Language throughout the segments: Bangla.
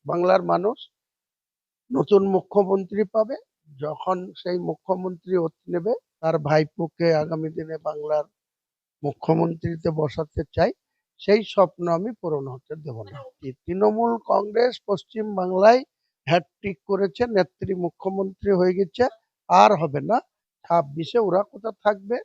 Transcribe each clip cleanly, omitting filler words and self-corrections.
বাংলার মানুষ নতুন মুখ্যমন্ত্রী পাবে। যখন সেই মুখ্যমন্ত্রী ওত নেবে, তার ভাইপোকে আগামী দিনে বাংলার মুখ্যমন্ত্রীতে বসাতে চাই। সেই স্বপ্ন আমি পূরণ হতে দেব না। তৃণমূল কংগ্রেস পশ্চিম বাংলায় হ্যাটট্রিক করেছে, নেত্রী মুখ্যমন্ত্রী হয়ে গেছে, আর হবে না। 26-এ ওরা কোথা থাকবে?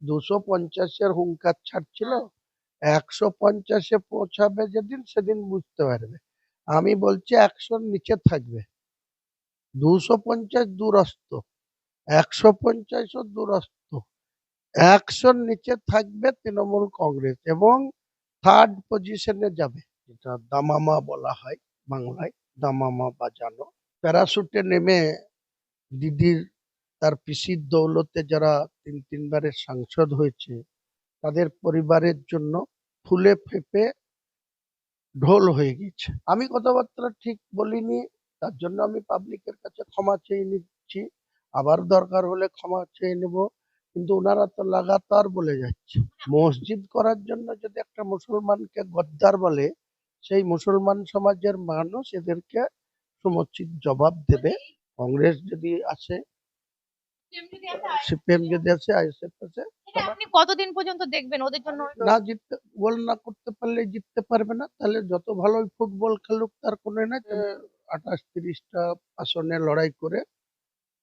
250-এর হুঙ্কার ছাড়ছিল, 150-এ পৌঁছাবে যেদিন, সেদিন বুঝতে পারবে। আমি বলছি 100-র নিচে থাকবে। 250 দূরস্থ, 150ও দূরস্থ। 100-র নিচে থাকবে তৃণমূল কংগ্রেস এবং থার্ড পজিশনে যাবে, যেটা দামামা বলা হয় বাংলায়, দামামা বাজানো। প্যারাশুটে নেমে দিদির, তার পিসির দৌলতে যারা তিনবারের সাংসদ হয়েছে, তাদের পরিবারের জন্য ফুলে ফেঁপে ঢোল হয়ে গেছে। আমি কথাবার্তা ঠিক বলিনি, তার জন্য আমি পাবলিকের কাছে ক্ষমা চেয়ে নিচ্ছি। আবার দরকার হলে ক্ষমা চেয়ে নেব। কিন্তু ওনারা তো লাগাতার বলে যাচ্ছে, মসজিদ করার জন্য যদি একটা মুসলমানকে গদ্দার বলে, সেই মুসলমান সমাজের মানুষ এদেরকে সমুচিত জবাব দেবে। কংগ্রেস যদি আসে, সিপিএম যদি আসে, আইএসএফ আসে, আপনি কতদিন পর্যন্ত দেখবেন ওদের জন্য? না জিততে, গোল না করতে পারলে জিততে পারবে না। তাহলে যত ভালোই ফুটবল খেলুক, তার কোনো নাই। 28-30টা আসনে লড়াই করে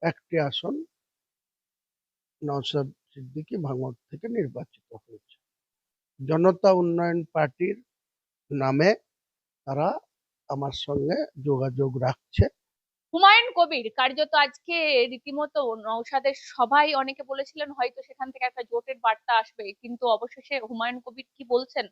একটি আসন নওশাদ সিদ্দিকী ভাঙড় থেকে নির্বাচিত হয়েছে। জনতা উন্নয়ন পার্টির নামে তারা আমার সঙ্গে যোগাযোগ রাখছে। হুমায়ুন কবির কার্যত আজকে রীতিমতো নওশাদের সভায় অনেকে বলেছিলেন হয়তো সেখান থেকে একটা জোটের বার্তা আসবে, কিন্তু অবশেষে হুমায়ুন কবির কি বলছেন?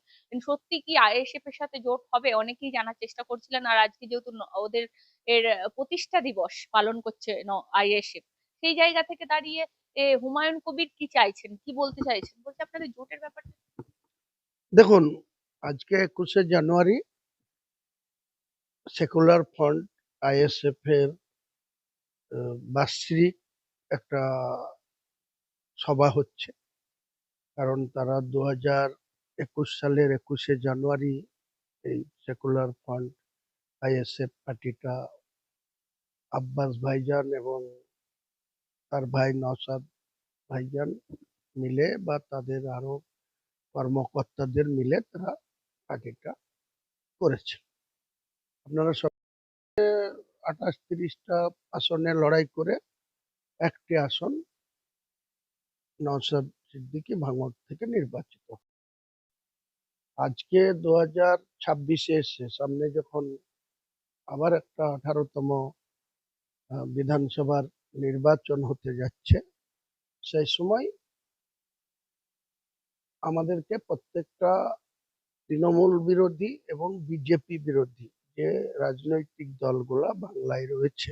সত্যি কি আইএসএফ এর সাথে জোট হবে? অনেকেই জানার চেষ্টা করছিলেন। আর আজকে যেহেতু ওদের এর প্রতিষ্ঠা দিবস পালন করছে আইএসএফ, সেই জায়গা থেকে দাঁড়িয়ে হুমায়ুন কবির কি চাইছেন, কি বলতে চাইছেন? বলছে আপনাদের জোটের ব্যাপারটা। দেখুন, আজকে 21শে জানুয়ারি সেকুলার ফ্রন্ট আইএসএফ এর বার্ষিক একটা সভা হচ্ছে। কারণ তারা 2021 সালের 21শে জানুয়ারি এই সেকুলার ফ্রন্ট আইএসএফ পার্টিটা আব্বাস ভাইজান এবং তার ভাই নওশাদ ভাইজান মিলে, বা তাদের আরো কর্মকর্তাদের মিলে তারা পার্টিটা করেছে। আপনারা সব 28-30টা আসনে লড়াই করে একটি আসন নওশাদ সিদ্দিকী ভাঙড় থেকে নির্বাচিত। আজকে 2026-এ এসে সামনে যখন আবার একটা 18তম বিধানসভার নির্বাচন হতে যাচ্ছে, সেই সময় আমাদেরকে প্রত্যেকটা তৃণমূল বিরোধী এবং বিজেপি বিরোধী যে রাজনৈতিক দলগুলা বাংলায় রয়েছে,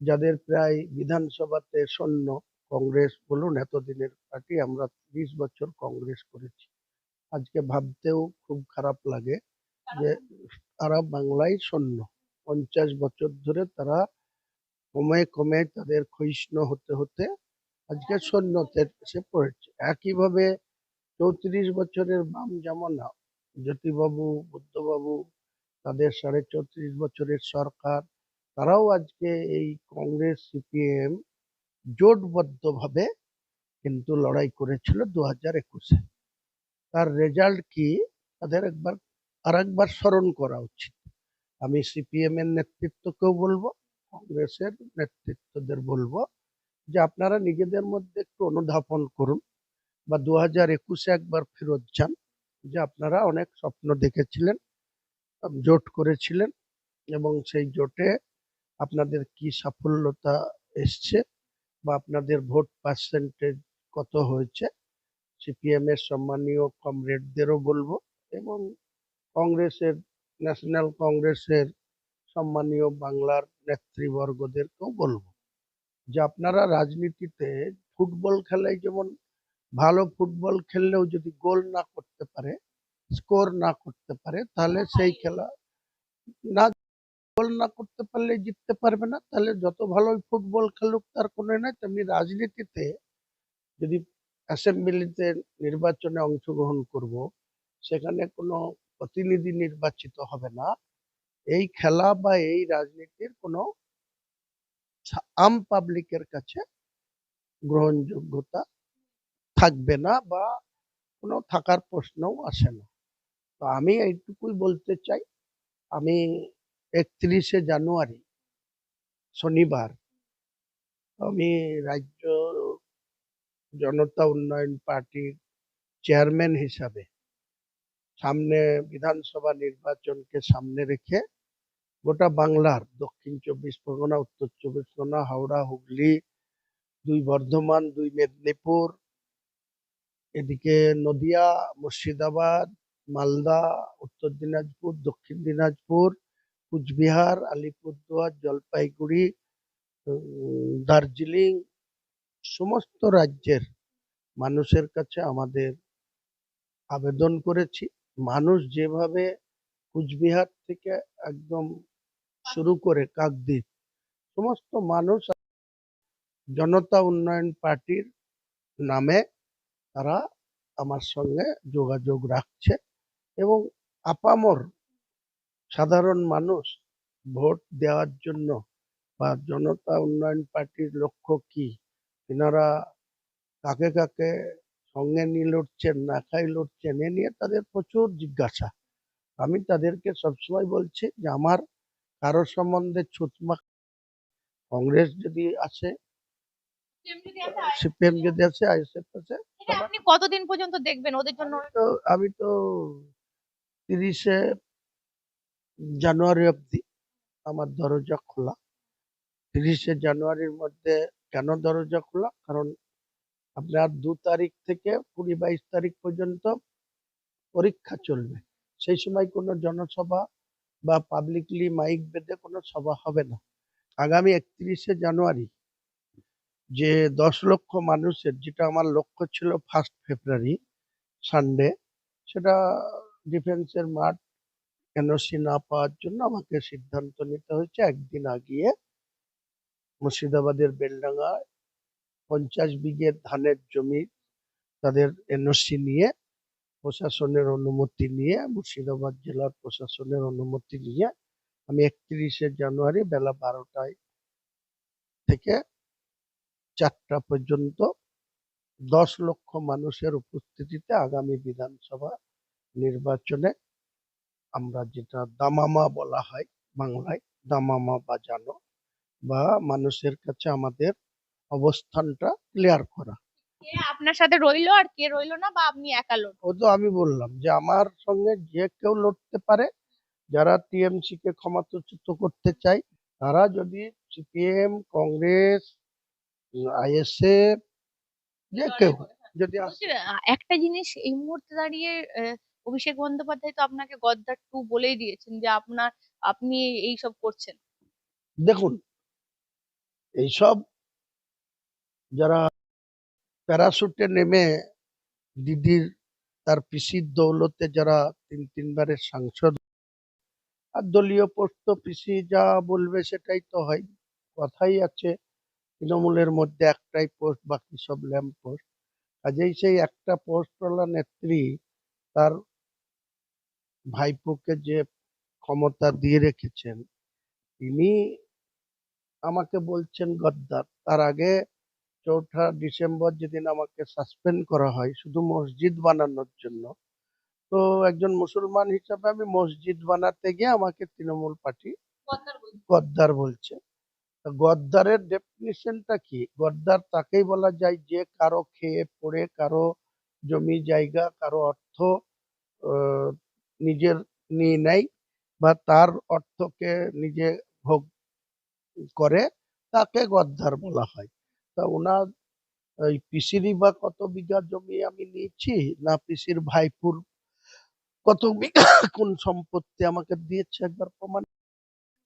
যাদের প্রায় বিধানসভাতে শূন্য, কংগ্রেস বলুন, এতদিনের পার্টি, আমরা 30 বছর কংগ্রেস করেছি। আজকে ভাবতেও খুব খারাপ লাগে যে তারা বাংলায় শূন্য। 50 বছর ধরে তারা কমে কমে তাদের ক্ষয়িষ্ণু হতে হতে আজকে শূন্যতে এসে পড়েছে। একইভাবে 34 বছরের বাম জামানা, জ্যোতিবাবু, বুদ্ধবাবু, তাদের 34.5 বছরের সরকার, তারাও আজকে এই কংগ্রেস সিপিএম জোটবদ্ধভাবে কিন্তু লড়াই করেছিল 2021-এ। তার রেজাল্ট কি, তাদের আরেকবার স্মরণ করা উচিত। আমি সিপিএম এর নেতৃত্বকেও বলবো, কংগ্রেসের নেতৃত্বদের বলবো যে আপনারা নিজেদের মধ্যে একটু অনুধাবন করুন, বা 2021-এ একবার ফেরত যান, যে আপনারা অনেক স্বপ্ন দেখেছিলেন, জোট করেছিলেন, এবং সেই জোটে আপনাদের কি সাফল্যতা এসছে, বা আপনাদের ভোট পার্সেন্টেজ কত হয়েছে। সিপিএম এর সম্মানীয় কমরেডদেরও বলবো, এবং কংগ্রেসের, ন্যাশনাল কংগ্রেসের সম্মানীয় বাংলার নেতৃবর্গদেরকেও বলবো যে আপনারা রাজনীতিতে, ফুটবল খেলায় যেমন ভালো ফুটবল খেললেও যদি গোল না করতে পারে, স্কোর না করতে পারে, তাহলে সেই খেলা না, গোল না করতে পারলে জিততে পারবে না। তাহলে যত ভালোই ফুটবল খেলুক, তার কোনো নাই। তেমনি রাজনীতিতে যদি অ্যাসেম্বলিতে নির্বাচনে অংশগ্রহণ করব, সেখানে কোনো প্রতিনিধি নির্বাচিত হবে না, এই খেলা বা এই রাজনীতির কোনো আম পাবলিকের কাছে গ্রহণযোগ্যতা থাকবে না বা কোনো থাকার প্রশ্নও আসে না। তো আমি এইটুকুই বলতে চাই, আমি 31শে জানুয়ারি শনিবার আমি রাজ্য জনতা উন্নয়ন পার্টির চেয়ারম্যান হিসাবে সামনে বিধানসভা নির্বাচনকে সামনে রেখে গোটা বাংলার দক্ষিণ 24 পরগনা, উত্তর 24 পরগনা, হাওড়া, হুগলি, 2 বর্ধমান, 2 মেদিনীপুর, এদিকে নদিয়া, মুর্শিদাবাদ, মালদা, উত্তর দিনাজপুর, দক্ষিণ দিনাজপুর, কুচবিহার, আলিপুরদুয়ার, জলপাইগুড়ি, দার্জিলিং, সমস্ত রাজ্যের মানুষের কাছে আমাদের আবেদন করেছি। মানুষ যেভাবে কুচবিহার থেকে একদম শুরু করে কাকদ্বীপ, সমস্ত মানুষ জনতা উন্নয়ন পার্টির নামে তারা আমার সঙ্গে যোগাযোগ রাখছে এবং আপামর সাধারণ মানুষ ভোট দেওয়ার জন্য বা জনতা উন্নয়ন পার্টির লক্ষ্য কি, এনারা কাকে কাকে সঙ্গে নিয়ে লড়ছেন, না খাই লড়ছেন, এ নিয়ে তাদের প্রচুর জিজ্ঞাসা। আমি তাদেরকে সবসময় বলছি যে আমার কারো সম্বন্ধে ছুতমা, কংগ্রেস যদি আসে, সিপিএম যদি আসে, আইএসএফ আছে, এটা আপনি কতদিন পর্যন্ত দেখবেন ওদের জন্য? তো আমি তো 30শে জানুয়ারি অবধি আমার দরজা খোলা। 30শে জানুয়ারির মধ্যে কেন দরজা খোলা? কারণ আপনার 2 তারিখ থেকে 20-22 তারিখ পর্যন্ত পরীক্ষা চলবে। সেই সময় কোনো জনসভা বা পাবলিকলি মাইক বেঁধে কোনো সভা হবে না। আগামী 31শে জানুয়ারি যে 10 লক্ষ মানুষের, যেটা আমার লক্ষ্য ছিল 1 ফেব্রুয়ারি সানডে, সেটা ডিফেন্সের মাঠ এনওসি না পাওয়ার জন্য আমাকে সিদ্ধান্ত নিতে হয়েছে একদিন আগিয়ে মুর্শিদাবাদের বেলডাঙ্গায় 50 বিঘে ধানের জমি তাদের এনওসি নিয়ে, প্রশাসনের অনুমতি নিয়ে, মুর্শিদাবাদ জেলার প্রশাসনের অনুমতি নিয়ে আমি 31শে জানুয়ারি বেলা 12টায় থেকে 4টা পর্যন্ত 10 লক্ষ মানুষের উপস্থিতিতে আগামী বিধানসভা নির্বাচনে, আমরা যেটা দামামা বলা হয় বাংলায়, দামামা বাজানো বা মানুষের কাছে আমাদের অবস্থানটা ক্লিয়ার করা। কে আপনার সাথে রইলো আর কে রইলো না, বা আপনি একা লড়বেন? ও তো আমি বললাম যে আমার সঙ্গে যে কেউ লড়তে পারে, যারা টিএমসি কে ক্ষমতাচ্যুত করতে চায় তারা, যদি সিপিএম, কংগ্রেস, আইএসএফ, যে কেউ যদি বলছি, আসে। একটা জিনিস এই মুহূর্তে দাঁড়িয়ে অভিষেক বন্দ্যোপাধ্যায় তো আপনাকে গদ্দার 2 বলেই দিয়েছেন যে আপনি এইসব করছেন। দেখুন, এইসব যারা প্যারাশুটে নেমে দিদির তার পিসির দৌলতে যারা 3 বারের সাংসদ, আর দলীয় পোস্ট তো পিসি যা বলবে সেটাই তো হয়। কথাই আছে তৃণমূলের মধ্যে একটাই পোস্ট, বাকি সব ল্যাম্প পোস্ট। কাজেই সেই একটা পোস্টওয়ালা নেত্রী তার ভাইপোকে যে ক্ষমতা দিয়ে রেখেছেন, তিনি আমাকে বলছেন গদ্দার। তার আগে 4ঠা ডিসেম্বর যেদিন আমাকে সাসপেন্ড করা হয় শুধু মসজিদ বানানোর জন্য, তো একজন মুসলমান হিসাবে আমি মসজিদ বানাতে গিয়ে আমাকে তৃণমূল পার্টি গদ্দার বলছে। তা গদ্দারের ডেফিনিশনটা কি? গদ্দার তাকেই বলা যায় যে কারো খেয়ে পড়ে, কারো জমি জায়গা, কারো অর্থ আহ, নিজের নিয়ে নেয় বা তার অর্থকে নিজে ভোগ করে, তাকে গদ্দার বলা হয়। তা ওনার ওই পিসিরই বা কত বিঘা জমি আমি নিয়েছি, না পিসির ভাইপুর কত বিঘা কোন সম্পত্তি আমাকে দিয়েছে একবার প্রমাণ।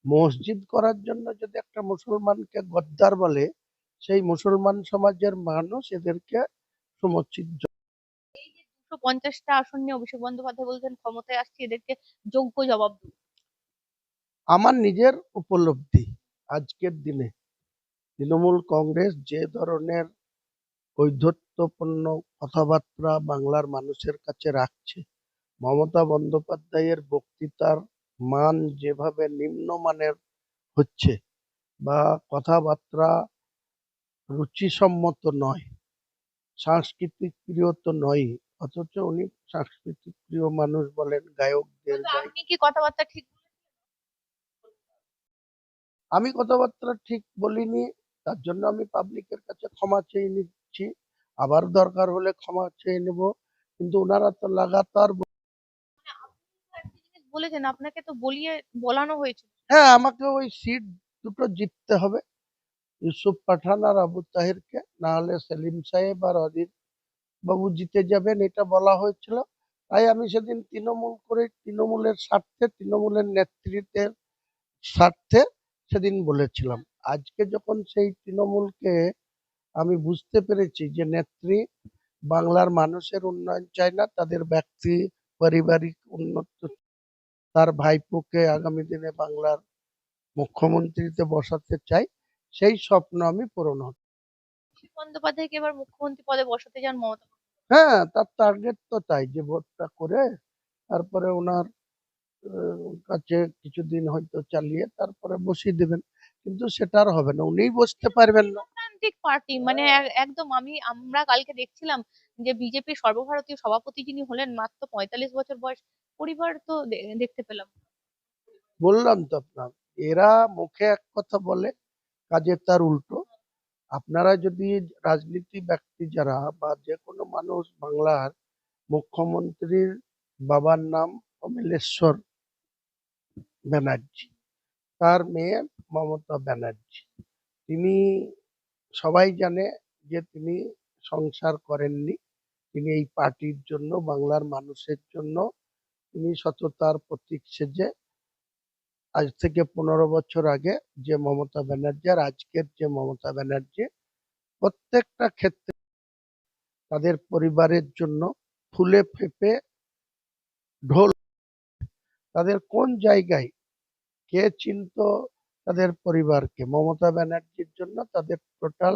মসজিদ করার জন্য যদি একটা মুসলমানকে গদ্দার বলে, সেই মুসলমান সমাজের মানুষ এদেরকে সমুচিত 250টা আসন নিয়ে অভিষেক বন্দ্যোপাধ্যায় বলছেন ক্ষমতায় আসছি এদেরকে যোগ্য জবাব দেবো। আমার নিজের উপলব্ধি, আজকের দিনে তৃণমূল কংগ্রেস যে ধরনের ঔদ্ধত্যপূর্ণ কথাবার্তা বাংলার মানুষের কাছে রাখছে, মমতা বন্দ্যোপাধ্যায়ের বক্তৃতার মান যেভাবে নিম্নমানের হচ্ছে বা কথাবার্তা রুচিসম্মত নয়, সাংস্কৃতিক প্রিয় তো নয়, অথচ উনি সাংস্কৃতিক প্রিয় মানুষ বলেন, গায়কদের তবে গাই। আপনি কি কথাবার্তা ঠিক আমি কথাবার্তা ঠিক বলিনি, তার জন্য আমি পাবলিকের কাছে ক্ষমা চেয়ে নিচ্ছি, আবার দরকার হলে ক্ষমা চেয়ে নেব। কিন্তু ওনারা তো লাগাতার মানে আপনি তো একটা জিনিস বলেছেন, আপনাকে তো বলানো হয়েছিল। হ্যাঁ, আমাকে ওই সিট দুটো জিততে হবে, ইউসুফ পাঠান আর আবু তাহেরকে, না হলে সেলিম সাহেব আর অধীর বাবু জিতে যাবেন, এটা বলা হয়েছিল। তাই আমি সেদিন তৃণমূল করে, তৃণমূলের স্বার্থে, তৃণমূলের নেতৃত্বের স্বার্থে সেদিন বলেছিলাম। আজকে যখন সেই তৃণমূলকে আমি বুঝতে পেরেছি যে নেত্রী বাংলার মানুষের উন্নয়ন চায় না, তাদের ব্যক্তি পারিবারিক উন্নত, তার ভাইপোকে আগামী দিনে বাংলার মুখ্যমন্ত্রীতে বসাতে চাই, সেই স্বপ্ন আমি পূরণ হতে। অভিষেক বন্দ্যোপাধ্যায়কে এবার মুখ্যমন্ত্রী পদে বসাতে চান মমতা বন্দ্যোপাধ্যায়। হ্যাঁ, তার টার্গেট তো তাই, যে ভোটটা করে তারপরে ওনার কাছে কিছুদিন হয়তো চালিয়ে তারপরে বসিয়ে দেবেন, কিন্তু সেটা আর হবে না, উনিই বসতে পারবেন না। গণতান্ত্রিক পার্টি মানে একদম আমরা কালকে দেখছিলাম যে বিজেপির সর্বভারতীয় সভাপতি যিনি হলেন মাত্র 45 বছর বয়স, পরিবার তো দেখতে পেলাম। বললাম তো আপনার, এরা মুখে এক কথা বলে, কাজে তার উল্টো। আপনারা যদি রাজনীতি ব্যক্তি যারা বা যে কোনো মানুষ, বাংলার মুখ্যমন্ত্রীর বাবার নাম অমিলেশ্বর ব্যানার্জি, তার মেয়ে মমতা ব্যানার্জি, তিনি, সবাই জানে যে তিনি সংসার করেননি, তিনি এই পার্টির জন্য, বাংলার মানুষের জন্য তিনি সততার প্রতীক সেজে, আজ থেকে 15 বছর আগে যে মমতা ব্যানার্জি আর আজকের যে মমতা ব্যানার্জি, প্রত্যেকটা ক্ষেত্রে তাদের পরিবারের জন্য ফুলে ফেঁপে ঢোল, তাদের কোন জায়গায় কে চিনতো তাদের পরিবারকে, মমতা ব্যানার্জির জন্য তাদের টোটাল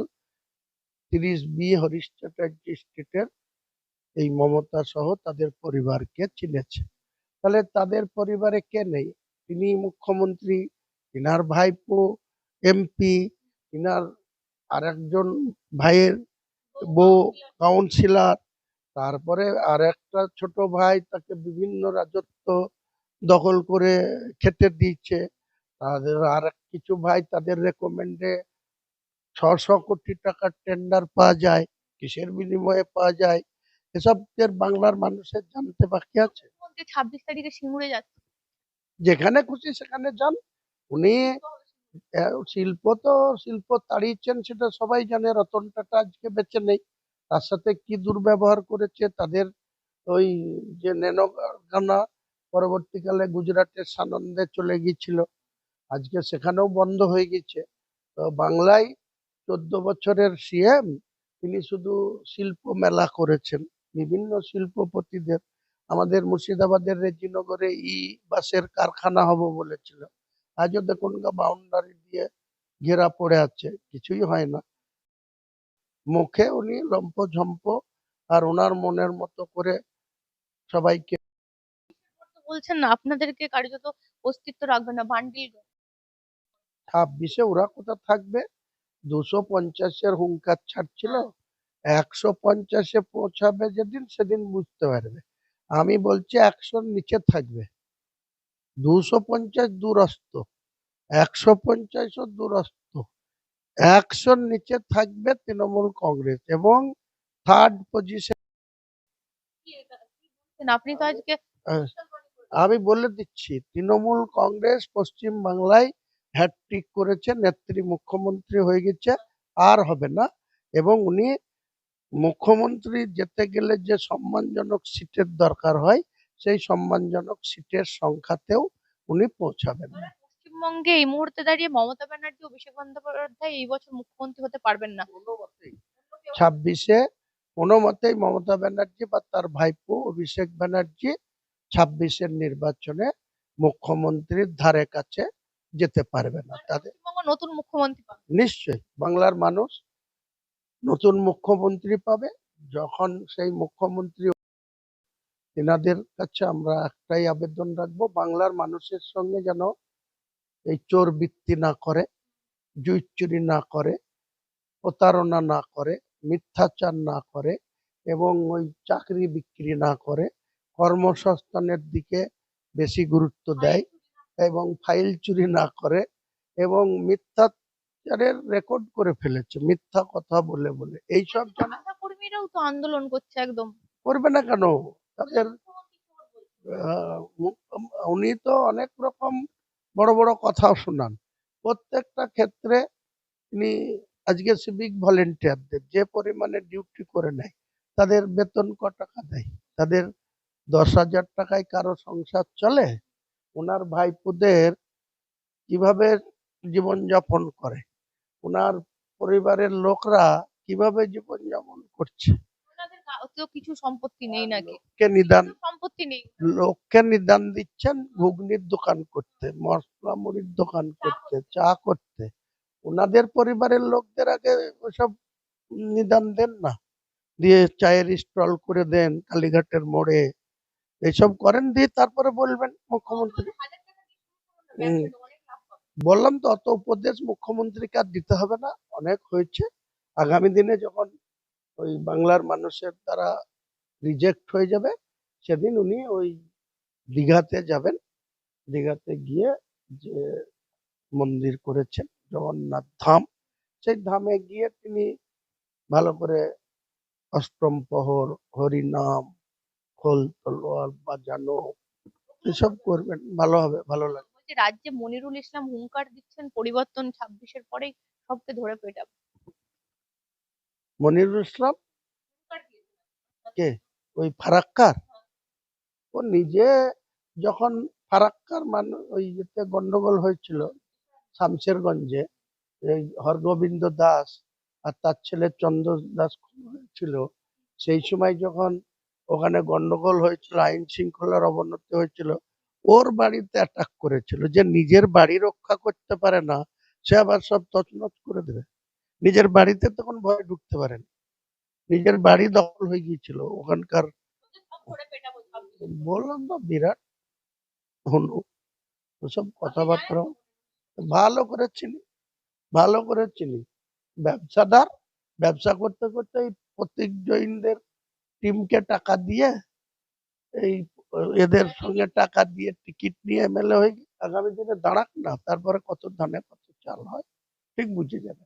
30B হরিশ চ্যাটার্জি স্ট্রিটের এই মমতা সহ তাদের পরিবারকে চিনেছে। তাহলে তাদের পরিবারে কে নেই? তিনি মুখ্যমন্ত্রী, তিনার ভাইপো এমপি, তিনার আরেকজন ভাইয়ের বউ কাউন্সিলর, তারপরে আর একটা ছোট ভাই, তাকে বিভিন্ন রাজত্ব দখল করে খেতে দিচ্ছে, তাদের আর কিছু ভাই, তাদের রেকমেন্ডে 600 কোটি টাকার টেন্ডার পাওয়া যায়, কিসের বিনিময়ে পাওয়া যায়, এসব বাংলার মানুষের জানতে বাকি আছে? মুখ্যমন্ত্রী 26 তারিখে সিঙ্গুরে যাচ্ছে। যেখানে খুশি সেখানে যান, উনি শিল্প তো, শিল্প তাড়িয়েছেন সেটা সবাই জানে, রতন টাটা আজকে বেঁচে নেই, তার সাথে কি দুর্ব্যবহার করেছে তাদের ওই যে ন্যানো কারখানা, পরবর্তীকালে গুজরাটের সানন্দে চলে গিয়েছিল, আজকে সেখানেও বন্ধ হয়ে গেছে। তো বাংলায় 14 বছরের সিএম, তিনি শুধু শিল্প মেলা করেছেন, বিভিন্ন শিল্পপতিদের, আমাদের মুর্শিদাবাদের রেজিনগরে বাসের কারখানা হবে বলেছিল, আজও দেখুন বাউন্ডারি দিয়ে ঘেরা পড়ে আছে, কিছুই হয় না। মুখে উনি লম্পঝম্প আর ওনার মনের মতো করে সবাইকে। তো বলছেন না আপনাদেরকে কার্যত অস্তিত্ব রাখবে না, বান্ডিল। 26-এ ওরা কোথা থাকবে? 250-এর হুঙ্কার ছাড়ছিল, 150-এ পৌঁছাবে যেদিন, সেদিন বুঝতে পারবে। আমি বলছি 100-র নিচে থাকবে, 250 দূরস্থ, 150ও দূরস্থ, 100-র নিচে থাকবে তৃণমূল কংগ্রেস, এবং থার্ড পজিশন। আপনি তো আজকে আমি বলে দিচ্ছি, তৃণমূল কংগ্রেস পশ্চিম বাংলায় হ্যাটট্রিক করেছে, নেত্রী মুখ্যমন্ত্রী হয়ে গেছে, আর হবে না। এবং উনি মুখ্যমন্ত্রী যেতে গেলে যে সম্মানজনক সিটের দরকার হয়, সেই সম্মানজনক সিটের সংখ্যাতেও উনি পৌঁছাবেন না। পশ্চিমবঙ্গে এই মুহূর্তে দাঁড়িয়ে মমতা ব্যানার্জি, অভিষেক বন্দ্যোপাধ্যায় এই বছর মুখ্যমন্ত্রী হতে পারবেন না। 26-এ কোনো মতেই মমতা ব্যানার্জি বা তার ভাইপো অভিষেক ব্যানার্জি 26-এর নির্বাচনে মুখ্যমন্ত্রীর ধারে কাছে যেতে পারবে না। তাদের পশ্চিমবঙ্গ নতুন মুখ্যমন্ত্রী পাবে। নিশ্চয়ই বাংলার মানুষ নতুন মুখ্যমন্ত্রী পাবে, যখন সেই মুখ্যমন্ত্রী এনাদের কাছে আমরা একটাই আবেদন রাখবো, বাংলার মানুষের সঙ্গে যেন এই চোর বৃত্তি না করে, জুই চুরি না করে, প্রতারণা না করে, মিথ্যাচার না করে এবং ওই চাকরি বিক্রি না করে, কর্মসংস্থানের দিকে বেশি গুরুত্ব দেয় এবং ফাইল চুরি না করে এবং মিথ্যাচারের রেকর্ড করে ফেলেছে মিথ্যা কথা বলে বলে, এইসব যেন আশা কর্মীরাও তো আন্দোলন করছে একদম। করবে না কেন? তাদের উনি তো অনেক রকম বড় বড় কথা শোনান। প্রত্যেকটা ক্ষেত্রে তিনি আজকে সিভিক ভলেন্টিয়ারদের যে পরিমাণে ডিউটি করে নেয়, তাদের বেতন ক টাকা দেয়? তাদের 10,000 টাকায় কারো সংসার চলে? ওনার ভাইপোদের কিভাবে জীবনযাপন করে, ওনার পরিবারের লোকরা কিভাবে জীবনযাপন করছে? ওনাদের তো কিছু সম্পত্তি নেই নাকি? লোককে নিদান সম্পত্তি নেই। লোককে নিদান দিচ্ছেন ঘুগনির দোকান করতে, মশলা মুড়ির দোকান করতে, চা করতে। ওনাদের পরিবারের লোকদের আগে ওসব নিদান দেন না, দিয়ে চায়ের স্টল করে দেন কালীঘাটের মোড়ে, এসব করেন, দিয়ে তারপরে বলবেন মুখ্যমন্ত্রী। হুম, বললাম তো অত উপদেশ মুখ্যমন্ত্রীকে আর দিতে হবে না, অনেক হয়েছে। আগামী দিনে যখন ওই বাংলার মানুষের দ্বারা রিজেক্ট হয়ে যাবে, সেদিন উনি ওই দীঘাতে যাবেন। দীঘাতে গিয়ে যে মন্দির করেছেন জগন্নাথ ধাম, সেই ধামে গিয়ে তিনি ভালো করে অষ্টম প্রহর, হরিনাম, খোল তলোয়ার বাজানো, এসব করবেন, ভালো হবে, ভালো লাগবে। বলছি রাজ্যে মনিরুল ইসলাম হুঙ্কার দিচ্ছেন পরিবর্তন 26-এর পরেই সবকে ধরে পেটাবো। মনিরুল ইসলাম কে? ওই ফারাক্কার? ও নিজে যখন ফারাক্কার ওই ইয়েতে গন্ডগোল হয়েছিল শামশেরগঞ্জে, এই হরগোবিন্দ দাস আর তার ছেলে চন্দ্র দাস খুন হয়েছিল, সেই সময় যখন ওখানে গন্ডগোল হয়েছিল, আইন শৃঙ্খলার অবনতি হয়েছিল, ওর বাড়িতে অ্যাটাক করেছিল। যে নিজের বাড়ি রক্ষা করতে পারে না, সে আবার সব তছনছ করে দেবে? নিজের বাড়িতে তখন ভয় ঢুকতে পারেন, নিজের বাড়ি দখল হয়ে গিয়েছিল ওখানকার। বললাম তো বিরাট হনু, ওসব কথাবার্তা ভালো করে চিনি, ভালো করে চিনি। ব্যবসাদার, ব্যবসা করতে করতে এই প্রতীক জৈনদের টিমকে টাকা দিয়ে, এই এদের সঙ্গে টাকা দিয়ে টিকিট নিয়ে এমএলএ হয়ে আগামী দিনে দাঁড়াক না, তারপরে কত ধানে কত চাল হয় ঠিক বুঝে যাবে।